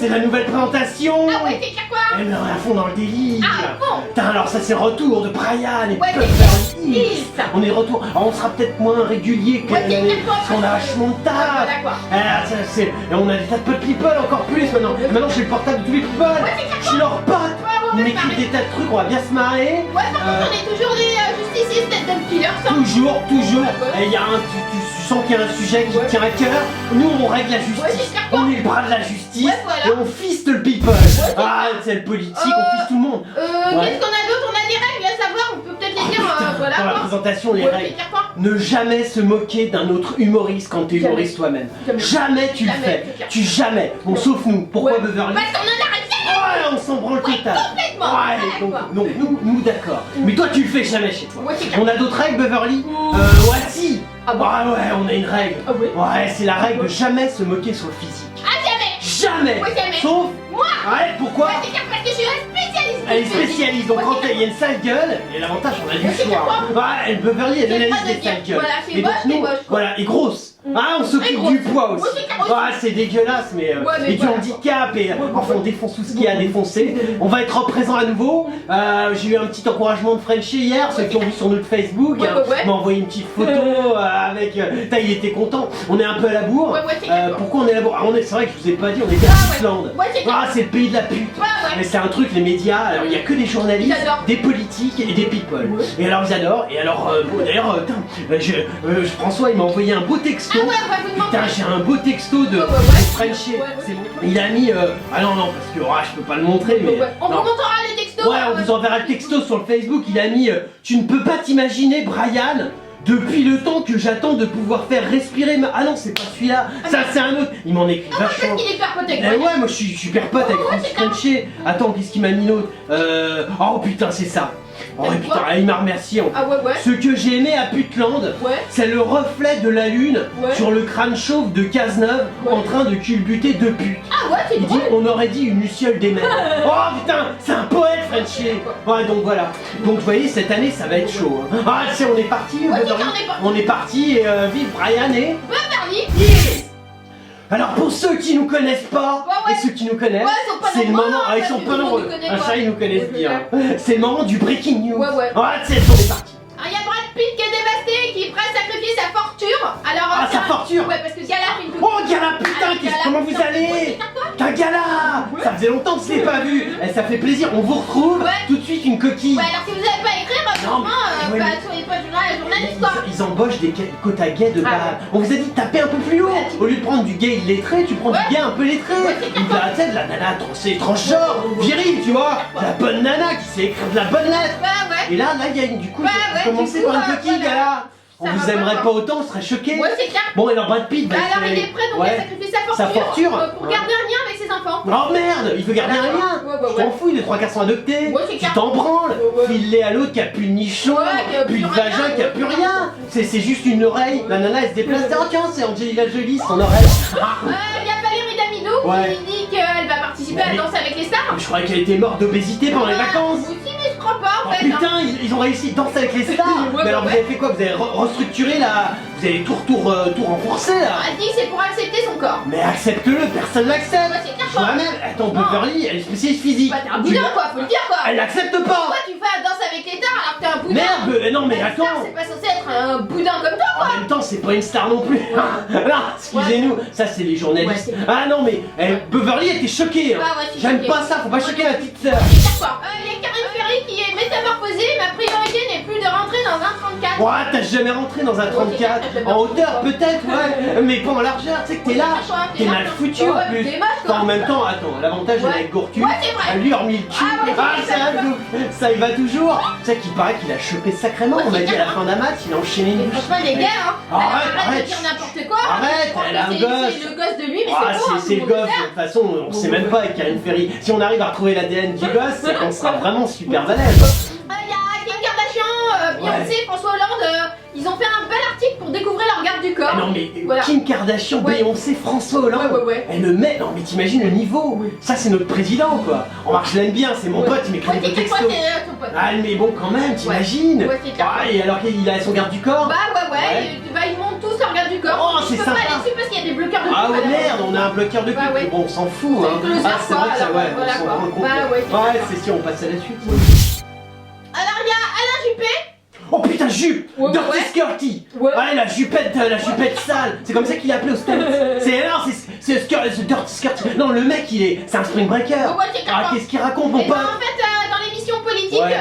C'est la nouvelle présentation. Ah ouais, c'est quoi? Eh ben, on est à fond dans le délire. Ah bon? Putain, alors ça c'est le retour de Brian et Ouais, Beverly Hills. ça. On est de retour. Alors, on sera peut-être moins régulier que Ouais, c'est l'année, peut-être pas parce qu'on a vachement de taf. D'accord. Ah, et on a des tas de potes people encore plus maintenant. Et maintenant j'ai le portable de tous les people. Je suis leur pote. On écrit des tas de trucs, on va bien se marrer. Ouais, par contre, on est toujours des justiciers, tête de killer, ça. Toujours. Ouais. Et il y a tu sens qu'il y a un sujet qui te tient à cœur. Nous on règle la Ouais, justice. c'est On est le bras de la justice. Ouais, voilà. Et on fiste le people. Ah, c'est le politique, on fiste tout le monde. Qu'est-ce qu'on a d'autre? On a des règles à savoir, on peut peut-être les dire, voilà. Dans la quoi. présentation, les Ouais, règles. c'est dire quoi? Ne jamais se moquer d'un autre humoriste quand t'es humoriste toi-même. Jamais tu le Jamais, fais. c'est clair. Jamais. Bon, sauf nous. Pourquoi Ouais. Beverly? Parce qu'on en a rien. Ouais, on s'en branle total. complètement. Ouais, Ouais, donc nous d'accord. Mais toi tu le fais jamais chez toi. Ouais, c'est clair. On a d'autres règles, Beverly? Ouais, si. Ah bon? Ouais, on a une règle. Ah ouais? Ouais, c'est la règle de jamais se moquer sur le physique. Ah, jamais. Jamais. Ouais, jamais. Sauf. Moi. Ouais, pourquoi? Ouais, c'est clair, parce que je suis un spécialiste. Elle est spécialiste, donc Ouais, quand c'est il y a une sale gueule, et l'avantage on a du Ouais, c'est choix. Ouais, Beverly elle J'ai analyse pas de les dire. sales gueules. Voilà, c'est Et donc moche, c'est nous, moche, quoi. voilà, et grosse. Ah, on Et s'occupe grosse. du poids aussi. Ouais, c'est clair aussi. Ah, c'est dégueulasse, mais Ouais, mais et du voilà. handicap, et enfin on défonce tout ce qu'il y a à défoncer. On va être présent à nouveau. J'ai eu un petit encouragement de Frenchie hier, ceux qui ont vu sur notre Facebook. Ouais. Il m'a envoyé une petite photo avec. Il était content. On est un peu à la bourre. Ouais, c'est clair. Pourquoi on est à la bourre? C'est vrai que je vous ai pas dit, on était à Ah, ouais. Islande. Ouais, c'est clair. Ah, c'est le pays de la pute. Ouais. Mais c'est un truc, les médias, alors il y a que des journalistes, Ils adorent. des politiques et des people. Ouais. Et alors ils adorent. Et alors, d'ailleurs, François il m'a envoyé un beau texto. Ah ouais, on va vous demander. Putain, j'ai un beau texto de Ouais. Frenchie. Ouais. C'est bon. Il a mis. Ah non, parce que je peux pas le montrer, mais. Ouais. On vous non. montrera les textos. Ouais, on vous enverra le texto sur le Facebook. Il a mis tu ne peux pas t'imaginer, Brian, depuis le temps que j'attends de pouvoir faire respirer ma. Ah non, c'est pas celui-là. Ça, c'est un autre. Il m'en écrit Ah non, vachement. parce qu'il est hyper pote avec Eh moi. ouais, moi je suis super pote avec ouais, Francis c'est clair. Frenchie. Attends, qu'est-ce qu'il m'a mis d'autre? Oh putain, c'est ça. Oh C'est putain, quoi il m'a remercié. Ah ouais. Ce que j'ai aimé à Putland, Ouais. c'est le reflet de la lune Ouais. sur le crâne chauve de Cazeneuve Ouais. en train de culbuter deux putes. Ah ouais, c'est Il dit, drôle. on aurait dit une luciole des mers. Oh putain, c'est un poète, Frenchie. Ouais, donc voilà. Donc vous voyez, cette année, ça va être chaud. Hein. Ah, tu sais, on est parti. Ouais, c'est Beverly. ça, on est parti. On est parti et vive Brian et... Beverly. Alors pour ceux qui nous connaissent pas, Ouais. et ceux qui nous connaissent, Ouais, ils sont pas c'est le nombreux, moment... hein, ils parce sont que pas tout le monde nombreux. nous connaît Ah, pas. ça, ils nous connaissent Ouais, bien. C'est le moment du breaking news. Ouais. Ah, tu sais, on est parti. Ah, il y a Brad Pitt qui est dévasté, qui est prêt à sacrifier sa fortune. Alors, Ah, sa fortune. Ouais, parce que Gala fait une Oh, Gala, putain, Alors, Gala, comment vous putain, allez? ouais, c'est quoi? T'as Gala. Ça faisait longtemps que je l'ai pas vu. Eh, ça fait plaisir, on vous retrouve. Ouais. Tout de suite, une coquille. Ouais, alors si vous n'avez pas à écrire, Non, franchement, mais- ouais, soyez pas journaliste, quoi. Ils embauchent des quotas gays de Ah, base. On vous a dit de taper un peu plus haut. Ouais, Au lieu de prendre du gay illettré, tu prends Ouais. du gay un peu lettré. Ouais, c'est Donc là, tu sais, de la nana c'est transgenre, viril, tu vois. Ouais. La bonne nana qui sait écrire de la bonne lettre. Ouais. Et là, il y a du coup, Ouais, j'ai ouais, commencé du coup, par une coquille, voilà. Gala. On Ça vous va aimerait pas, pas autant, on serait choqués. Ouais, c'est clair. Bon, et alors Brad Pitt, Bah alors il c'est- est prêt donc à ouais. sacrifier sa Sa fortune, fortune. pour Ouais. garder un lien avec ses enfants. Oh merde, il veut garder un lien. Ouais, Je t'en fous, les 3 quarts sont adoptés. Ouais, c'est Tu clair. t'en branles. Ouais. File-les à l'autre qui a plus de nichon, Ouais, qui a plus de plus rien, vagin, qui a ouais. plus rien. C'est juste une oreille. La nana elle se déplace. Ouais. Oh tiens, c'est Angelina Jolie, son oreille. Ah. Il y a Valérie Damido Ouais. qui dit qu'elle va participer à Mais- Danse avec les stars. Je croyais qu'elle était morte d'obésité pendant les vacances. Moi aussi, mais je crois pas en Oh fait. hein. putain, ils ont réussi Danse avec les stars. Ouais, Mais alors vous ouais. avez fait quoi? Vous avez restructuré la... Vous avez tout renforcé là. Elle dit que c'est pour accepter son corps. Mais accepte-le, personne l'accepte. Ouais, c'est clair, Je vois même, attends, Beverly, elle est spécialiste physique. Bah t'es un Tu- boudin quoi, faut le dire quoi. Elle l'accepte pas. Pourquoi tu fais la Danse avec les stars alors que t'es un boudin? Merde, non mais La star, attends. c'est pas censé être un boudin comme toi quoi. En même temps, c'est pas une star non plus. Non, excusez-nous, ça c'est les journalistes. Ouais, c'est- Ah non mais Beverly était choquée. Hein. Ouais, ouais, je suis J'aime choquée. pas ça, faut pas choquer la petite sœur. C'est clair, quoi. Il y a Karine Ferry qui est métamorphosée. Ma priorité n'est plus de rentrer dans un 34. Ouais, t'as jamais rentré dans un 34. En hauteur peut-être, ouais, mais pas en largeur, tu sais que t'es large. T'es mal foutu en Ouais, plus. t'es moche, quoi. Enfin, en même temps, attends, l'avantage Ouais. avec Gourcuff, Ouais, c'est vrai. elle lui a remis le cul. Ah, ouais, Ah, c'est ça, vrai. ça y va toujours. Tu sais qu'il paraît qu'il a chopé sacrément. Ouais, On m'a c'est dit à la clair. fin d'un match, il a enchaîné Mais une franchement, les gars, hein. Arrête, Alors, arrête. de dire n'importe quoi. Arrête, Je pense elle a que un c'est gosse. le gosse de lui, mais Ah, c'est beau, hein, c'est tout le le monde gosse, sait. de toute façon, on sait même pas avec Karine Ferry. Si on arrive à retrouver l'ADN du gosse, c'est qu'on sera vraiment super balèze. Il y a Kim Kardashian, Beyoncé, François Hollande, ils ont fait un bel article pour découvrir leur garde du corps. Ah non mais Voilà. Kim Kardashian, Ouais. Beyoncé, François Hollande, Ouais. elle le met, non mais t'imagines le niveau, ça c'est notre président quoi. En marche, je l'aime bien, c'est mon Ouais. pote, il m'écrit Ouais, des c'est quel textos. point c'est ton pote? Ah mais bon quand même, t'imagines. Ouais, c'est clair. Ah, et alors qu'il a son garde du corps. Bah ouais, Ouais. Bah, ils montent tous leur garde du corps. Oh, Je c'est peux sympa. pas aller dessus parce qu'il y a des bloqueurs de Ah tout, ouais madame. merde, on a un bloqueur de pub. Bah ouais. Bon, on s'en fout, C'est hein. le closer, C'est vrai que ça, quoi, ouais, voilà, on s'en quoi. rend compte. Bah ouais, c'est Ouais, ça. c'est sûr, on passe à la suite. Alors il y a Alain Juppé. Oh putain, jupe! Ouais, Dirty ouais. Skirty! Ouais. La jupette sale! C'est comme ça qu'il est appelé au States. C'est Dirty Skirty. Non, le mec, c'est un spring breaker. Ouais, c'est Ah, carrément. qu'est-ce qu'il raconte, mon Et ben, pote? en fait, dans l'émission politique, Ouais.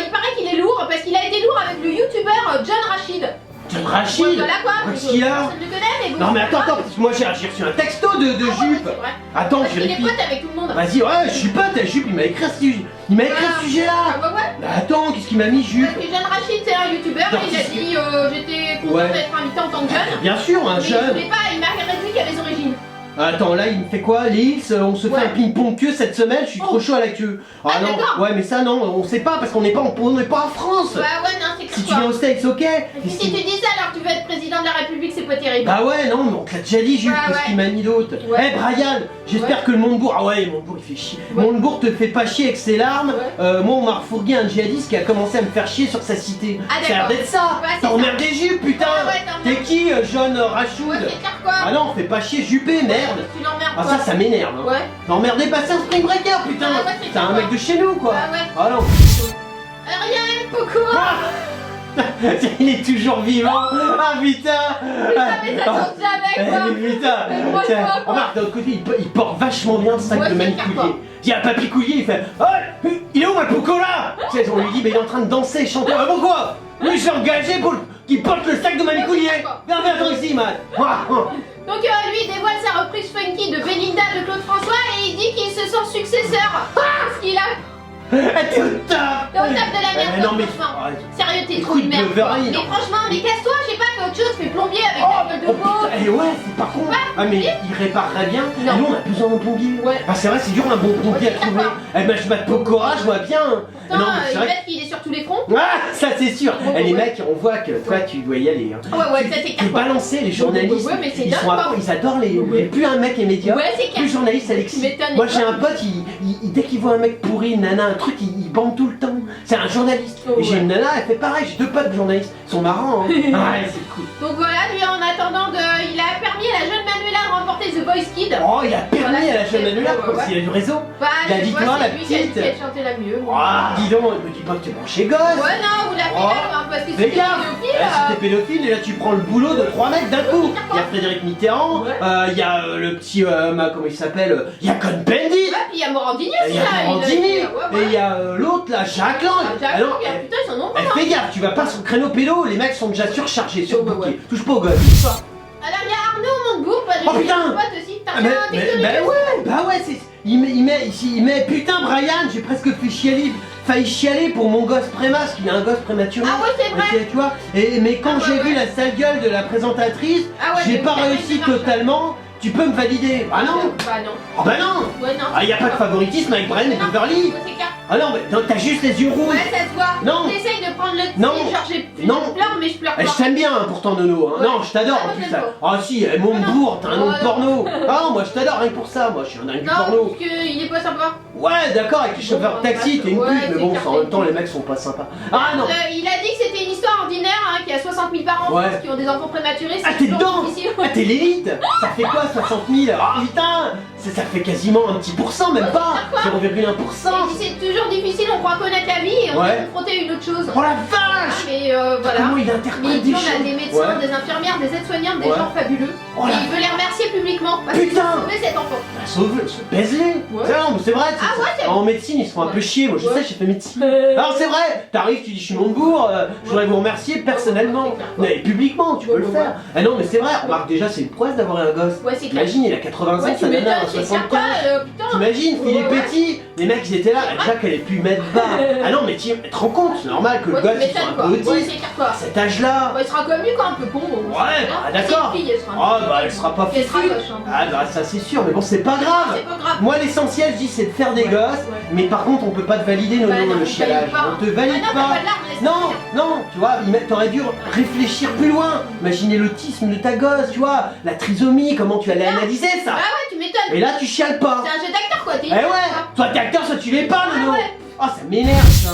il paraît qu'il est lourd parce qu'il a été lourd avec le youtubeur John Rachid. John Rachid? Ouais, voilà quoi. Qu'est-ce qu'il a? Personne ne le connaît, mais bon. Non, mais c'est pas attends, grave. parce que moi j'ai reçu un texto de Ah ouais, Jupe. c'est vrai. Attends, Parce je qu'il est vérifie. pote avec tout le monde. Vas-y, ouais, je suis pote, Jupe, il m'a écrit ce sujet. Il m'a écrit ce sujet-là. Ah ouais, ouais. Bah attends, qu'est-ce qu'il m'a mis, Jupe? Parce que John Rachid, c'est un youtubeur et il a dit j'étais content Ouais. d'être invité en tant que jeune. Bien sûr, un Mais il jeune. voulait pas, il m'a réduit qu'à les origines. Attends, là, il me fait quoi? Les Hills, on se fait Ouais. un ping-pong queue cette semaine, je suis trop Oh. chaud à la queue. Ah, non, d'accord. ouais, mais ça, non, on sait pas parce qu'on n'est pas, on n'est pas en France. Bah ouais, non, c'est Si que tu viens quoi. aux States, ok. Et puis si tu dis ça alors que tu veux être président de la République, c'est pas terrible. Bah ouais, non, mais on te l'a déjà dit, Jules, Ouais, qu'est-ce ouais. qu'il m'a mis d'autre? Eh Ouais. Brian, j'espère Ouais. que le Montebourg. Ah ouais, Montebourg il fait chier. Ouais. Montebourg te fait pas chier avec ses larmes. Ouais. Moi, on m'a refourgué un djihadiste qui a commencé à me faire chier sur sa cité. Ah, ça a l'air d'accord. d'être ça. Ouais, c'est T'as ça. emmerdé Jules, putain. Ouais, ouais, t'as T'es emmerdé. qui, John Rachoud? Ouais, c'est clair quoi. Ah non, fais pas chier Juppé, merde. Tu l'emmerdes Ah quoi. ça m'énerve. Hein. Ouais. N'emmerdez pas, c'est un spring breaker, putain. Ah ouais, c'est c'est un ça. mec de chez nous, quoi. Ah ouais. Ah non. Ariel, Pokora. Il est toujours vivant. Ah putain. Putain, mais ça saute jamais quoi. Mais putain. Mais franchement, Tiens, quoi. remarque, d'un autre côté, il porte vachement bien le sac Ouais, de c'est Manu clair, Coulier. quoi. Il y a Papy Coulier, il fait oh, il est où ma Pocola? Tu sais, on lui dit, mais il est en train de danser, chanter. Ah pourquoi? Lui, je l'ai engagé pour qu'il porte le sac de Manu Ouais, Coulier. c'est clair, Viens, attends ici, man. Donc lui il dévoile sa reprise funky de Belinda de Claude François et il dit qu'il se sent successeur. Parce qu'il a T'es au top. T'es au top de la merde, Non, mais. franchement. arrête. Sérieux, t'es trop Écoute, une merde. me verrai, quoi. Mais non. franchement, mais casse-toi, je sais pas, fais autre chose, fais plombier avec ta gueule de Oh veau. putain, eh ouais, c'est pas con. Ah mais il réparerait bien. Non. Et nous on a besoin d'un plombier. Ouais. Ah c'est vrai, c'est dur un bon plombier Ouais, à c'est trouver. d'accord. Eh ben je bats Pokora, je vois bien. Putain, mais c'est il vrai va qu'il est sur tous les fronts. que- Ah, ça c'est sûr. Ouais, Eh, les ouais. mecs, on voit que toi tu dois y aller. Hein. Ouais, ouais, ça c'est T'es clair. balancé, les journalistes. Ouais, mais c'est ils dingue, sont à quoi. fond, ils adorent les. Ouais. Plus un mec est médiocre. Ouais, c'est Plus clair. journaliste Tu Alexis. m'étonnes. Moi j'ai un pote, dès qu'il voit un mec pourri, une nana, un truc, il bande tout le temps. C'est un journaliste. Oh, Et j'ai ouais. une nana, elle fait pareil, j'ai 2 potes journalistes. Ils sont marrants. Hein. Ouais, c'est cool. Donc voilà, lui en attendant, il a permis à la jeune Manuela de remporter The Voice Kid. Oh, il a permis Voilà, à la jeune c'est- Manuela, ouais, comme ouais. s'il y a du réseau. Bah, La je victoire, vois, la c'est lui qui a dit petite. qu'elle chantait la mieux. Ah, dis donc, me dis pas que t'es branché gosse. Ouais, non, vous l'avez Oh. là, hein, parce que Fais c'était gaffe. pédophile. Si t'es pédophile, et là tu prends le boulot de 3 mecs d'un coup. Il y a Frédéric Mitterrand, Ouais. il y a le petit, comment il s'appelle, il y a Cohn-Bendit, Ouais, puis il y a Morandini il aussi y a là. Morandini, ouais, et ouais. il y a l'autre là, Jacques Lang. Ah, Jacques Alors, Lang, putain, ils sont nombreux. fais gaffe, tu vas pas sur le créneau pédo, les mecs sont déjà surchargés, surbookés. ouais. Touche pas au gosse. Alors il y a Arnaud Montebourg, pas de Oh, putain. pote aussi. T'as Ah, reçu un texto de bah lui. ouais, bah ouais, c'est. Il met putain Brian, j'ai presque failli chialer pour mon gosse prémace, qui a un gosse prématuré. Ah ouais, c'est vrai. Tu vois, mais quand Ah ouais, j'ai vu ouais. la sale gueule de la présentatrice, Ah ouais, j'ai mais pas t'as réussi réussi, totalement. Tu peux me valider? Ah non. Bah non. Oh bah non. Ouais, non. Ah y a pas de favoritisme avec Brian et Non, Beverly. ouais, c'est clair. Ah non, mais non, t'as juste les yeux rouges. Ouais, ça se voit. Non. T'essayes de prendre le Non. thé, genre je Non. pleure, mais je pleure Eh, pas. je t'aime bien hein, pourtant Nono, hein. Ouais. Non, je t'adore Ah, en moi, plus. j'aime Ça. pas. Ah si, Montebourg, t'as un nom de non. porno. Ah non, moi je t'adore rien que pour ça, moi je suis un dingue du Non, porno. parce qu'il est pas sympa. Ouais, d'accord, avec les chauffeurs de taxi, t'es une Ouais, pute, mais c'est bon, clair, en t'es même temps, une les mecs sont pas sympas. Ah non! Il a dit que c'était une histoire ordinaire, hein, qu'il y a 60 000 parents en Ouais. France qui ont des enfants prématurés. Ah, c'est t'es toujours dedans! difficile. Ah, t'es l'élite! Ça fait quoi, 60 000? Ah putain! Ça fait quasiment un petit pourcent, même Ouais, pas! c'est quoi 0,1%! Et c'est toujours difficile, on croit connaître la vie et on Ouais. est confronté à une autre chose. Oh la vache! Mais voilà. Comment il Mais interprète il dit des on a choses? des médecins, Ouais. des infirmières, des aides-soignantes, des Ouais. gens fabuleux. Oh et la- il veut les remercier publiquement parce qu'ils Putain. ont sauvé cet enfant. Bah, sauve-le, baise-les! Ouais. Ça, non, mais c'est vrai, Ah ouais, c'est en médecine, ils se font un peu Ouais. chier, moi je Ouais. sais, j'ai fait médecine. Alors c'est vrai, t'arrives, tu dis je suis Montebourg, je voudrais vous remercier personnellement. Ouais, c'est clair. Mais publiquement, tu peux Ouais, le ouais, faire. ouais. Ah non, mais c'est vrai, remarque déjà, c'est une prouesse d'avoir un gosse. Ouais, c'est clair. Imagine, il a 80 ans, Ouais, tu sa nana m'étonnes, a c'est clair 75. quoi, putain. T'imagines, Ouais, Philippe ouais. Petit, les mecs ils étaient là, C'est déjà qu'elle ait pu mettre bas. Ah non, mais tu te rends compte, c'est normal que Ouais, le gosse tu il soit m'étonnes, un quoi. peu Ouais, autiste. c'est clair quoi. À cet âge-là. Ouais, il sera comme lui quoi, un peu con. Ouais, bah, d'accord. C'est une fille, elle sera un Ah peu- bah elle sera pas Elle sera fichue. moche, hein. Ah bah ça c'est sûr, mais bon c'est pas grave. C'est pas grave. Moi l'essentiel je dis c'est de faire des Ouais, gosses, ouais. mais par contre on peut pas te valider Bah, non, le on chialage. valide pas. On te valide Ah non, pas. t'as pas de larmes, laisse Non, tomber. non, tu vois, t'aurais dû réfléchir plus loin. Imaginer l'autisme de ta gosse, tu vois, la trisomie, comment tu allais Non. analyser ça. Bah ouais, tu m'étonnes. Et là tu chiales pas. C'est un jeu d'acteur quoi, t'es Eh ouais, soit t'es acteur, soit tu l'es pas, Ah Nono. ouais. Oh ça m'énerve ça.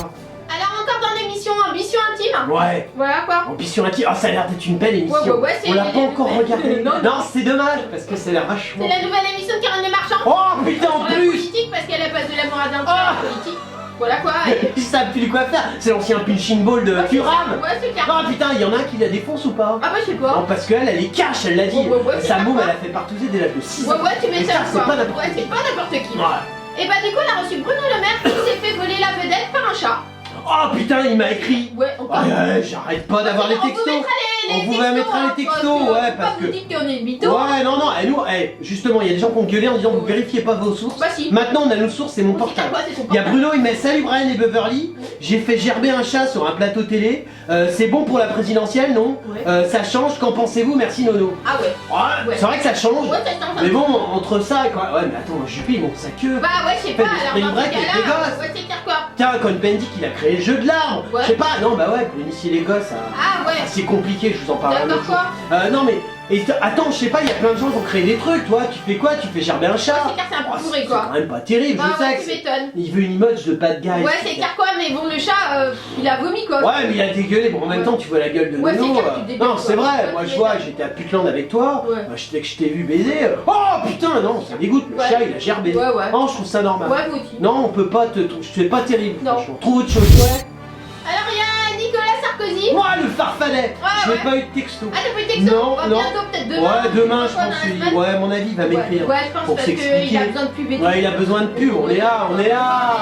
Alors encore dans l'émission Ambition Intime. Ouais. Voilà quoi. Ambition intime. Ah, ça a l'air d'être une belle émission. Ouais, c'est On l'a pas encore regardée. Non, Non, c'est dommage parce que ça a l'air vachement. C'est la nouvelle émission de Karine Le Marchand. Oh putain, en Sur la plus. politique parce qu'elle a pas de l'amour à dire Ah. la politique. Voilà quoi. Ils savent plus quoi faire. C'est l'ancien punching ball de Thuram. Ouais, c'est clair. Oh putain, il y en a un qui la défonce ou pas? Ah bah je sais pas. Non, parce qu'elle, elle est cash, elle l'a dit. Ouais, c'est Sa môme, pas elle a fait partouzer dès l'âge de 6 ans. Ouais, tu Et ça, m'étonnes c'est quoi. pas n'importe Ouais, qui. c'est pas n'importe qui. Ouais. Et bah du coup, on a reçu Bruno Le Maire qui s'est fait voler la vedette par un chat. Oh putain, il m'a écrit. Ouais, encore. Ouais, j'arrête pas d'avoir les textos. On vous mettra les textos, ouais, parce que. Vous dites qu'on est mytho. Ouais, non, nous, justement, il y a des gens qui ont gueulé en disant vous vérifiez pas vos sources. Bah si. Maintenant, on a nos sources, c'est mon portable. Il y a Bruno, il met salut Brian et Beverly. J'ai fait gerber un chat sur un plateau télé. C'est bon pour la présidentielle, non? Ouais. Ça change, qu'en pensez-vous? Merci Nono. Ah ouais. Ouais, c'est vrai que ça change. Ouais, ça change. Mais bon, entre ça et quoi. Ouais, mais attends, Juppé, il monte sa queue. Bah ouais, je sais pas, Faites des alors spring dans ce break avec les cas-là, gosses. ouais, c'est clair quoi. Tiens, Cohn-Bendit, il a créé le jeu de l'arbre. Ouais. Je sais pas, non, bah ouais, pour initier les gosses à. Ah ouais. C'est compliqué, je vous en parlerai un D'accord autre jour. quoi. Non mais, attends, je sais pas, il y a plein de gens qui ont créé des trucs, toi, tu fais quoi? Tu fais gerber un chat? C'est clair, c'est un peu pourri C'est quoi. quand même pas terrible, Bah je sais ouais, que tu c'est- m'étonnes. il veut une image de bad guy. Ouais, c'est clair quoi, mais bon, le chat, il a vomi quoi. Ouais, mais il a dégueulé, bon en même Ouais. temps tu vois la gueule de Ouais, c'est Nono. clair que tu dégueules, Non, quoi. c'est vrai, Ouais, moi tu je vois, m'étonnes. j'étais à Putland avec toi, Ouais. je t'ai vu baiser. Oh putain, non, ça dégoûte, le Ouais. chat il a gerbé. Ouais, ouais. Non, je trouve ça normal. Ouais, moi aussi. Non, on peut pas te. C'est pas terrible, Non. franchement. Trouve autre chose. Ouais. Alors il y a Nicolas Sarkozy. Moi, le farfadet, je n'ai ouais. pas eu de texto. Ah, t'as pas eu de texto? Non, Bah, non. bientôt, peut-être demain. Ouais, demain, je Quoi, dans pense la que. semaine Ouais, à mon avis, il va m'écrire. Ouais, je pense pour parce qu'il s'expliquer. a besoin de pub et tout. Ouais, il a besoin de pub, on est là, on est là.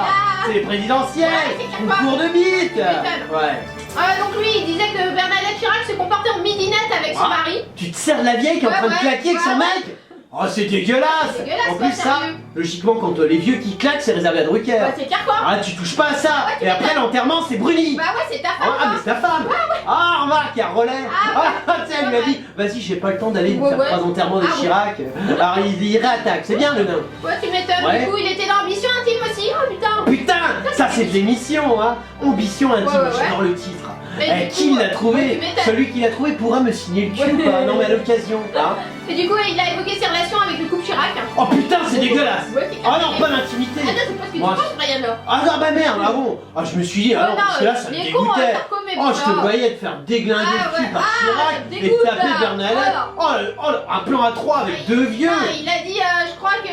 C'est présidentiel, Ouais, c'est clair. concours de bite. m'étonnes. Ouais. Donc lui, il disait que Bernadette Chirac se comportait en midinette avec son Ah. mari. Tu te sers de la vieille qui est en Ouais, train de ouais, claquer avec son ouais. mec. Oh, c'est dégueulasse. C'est dégueulasse, En quoi, plus, ça, sérieux. logiquement, quand les vieux qui claquent, c'est réservé à Drucker. Ouais, c'est clair quoi. Ah, tu touches pas à ça. Ah ouais, tu Et après, m'étonnes. l'enterrement, c'est Bruni. Bah ouais, c'est ta femme. Ah, mais c'est ta femme! Ah, remarque, il y a relais! Ah, Ah, tu sais, elle lui a dit, vas-y, j'ai pas le temps d'aller me Ouais, faire ouais. 3 enterrements de Ah, ouais. Chirac. Alors, il réattaque, c'est bien le nain. Ouais, tu m'étonnes. Ouais. Du coup, il était dans Ambition Intime aussi. Oh putain. Putain, ça c'est de l'émission, hein! Ambition intime, Ouais, ouais, j'adore le titre. Mais du Qui coup, l'a ouais, trouvé? tu m'étonnes. Celui qui l'a trouvé pourra me signer le cul ou Ouais. pas? Non, mais à l'occasion, hein? Et du coup, il a évoqué ses relations avec le couple Chirac. Oh putain, c'est dégueulasse! Ouais, c'est clair. Ah non, pas l'intimité! Ah non, c'est pas ce que tu Moi, penses, Brian là. Ah non, bah merde, ah bon! Ah, je me suis dit, ah non, parce que là, ça me il est con, dégoûtait! Sarko, mais Oh, bon, je te là. voyais te faire déglinguer Ah, le cul ouais. par Ah, Chirac ça te et dégoûte, taper là. Bernadette. Voilà. Un plan à 3 avec deux vieux. Non, il a dit, je crois que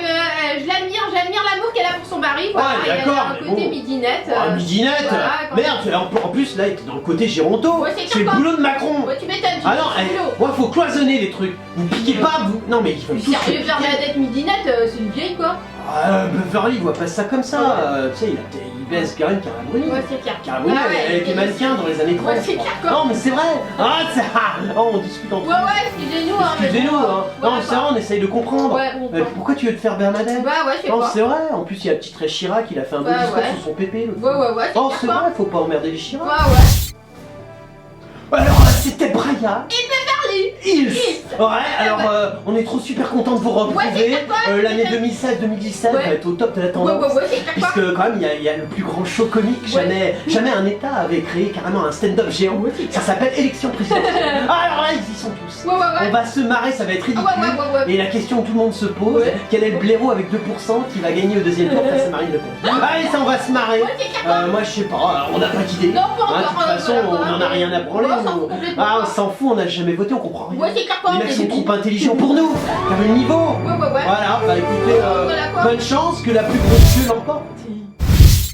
j'admire l'amour qu'elle a pour son mari. Voilà, Ouais, il y a d'accord, un mais côté bon. midinette. Oh, midinette. voilà, quand Merde, en plus là, il était dans le côté Géronto. Ouais, c'est C'est le clair. boulot de Macron. Ouais, tu m'étonnes, tu Ah non, fais son boulot. moi faut cloisonner les trucs. Vous piquez pas, vous. Non, mais ils veulent tous. se Sérieux, piquer. Bernadette midinette, c'est une vieille quoi. Beverly, il voit pas ça comme ça. Ouais. Tu sais, il baise Karen Carabruni. Ouais, c'est clair. Carabruni, Ah ouais, elle était mannequin dans les années 30. Ouais, c'est clair, quoi. Non, mais c'est vrai. Ah, on discute entre Ouais, ouais, excusez-nous. Hein, mais Excusez-nous, bon, hein. Non, voilà, c'est vrai, on essaye de comprendre. Ouais, bon, Mais pourquoi tu veux te faire Bernadette? Bah ouais, je sais Non, pas. c'est vrai. En plus, il y a le petit Très Chirac, il a fait un beau Bah, discours ouais. sur son pépé. l'autre Ouais, fois. ouais, ouais, Oh, clair, c'est quoi. vrai, faut pas emmerder les Chirac. Ouais, ouais. Alors, c'était Brian. Beverly. Hills. Ouais, alors on est trop super content de vous retrouver. Ouais, c'est clair, quoi. L'année C'est 2016-2017 Ouais. va être au top de la Ouais, tendance. ouais, ouais, c'est clair, quoi. Puisque quand même il y a le plus grand show comique, jamais un État avait créé carrément un stand-up géant. Ouais, c'est Ça clair. s'appelle élection présidentielle. Ah, alors là ils y sont tous. Ouais, ouais, ouais. On va se marrer, ça va être ridicule. Ah, ouais, ouais, ouais. Et la question que tout le monde se pose, Ouais. quel est le blaireau avec 2% qui va gagner au deuxième tour face à Marine Le Pen? Allez, ça on va se marrer. Ouais, c'est clair, quoi. Moi je sais pas, on n'a pas d'idée. Non, pas encore. De toute façon, voilà, on quoi. n'en a rien à branler. Ouais, on s'en nous. fout complètement, Ah, on quoi. s'en fout, on n'a jamais voté, on comprend rien. Ouais, c'est clair, quoi. Les on mecs est sont des trop intelligents pour nous, car le niveau. Ouais, ouais, ouais. Voilà, bah écoutez, Voilà, quoi. bonne chance que la plus grosse queue l'emporte.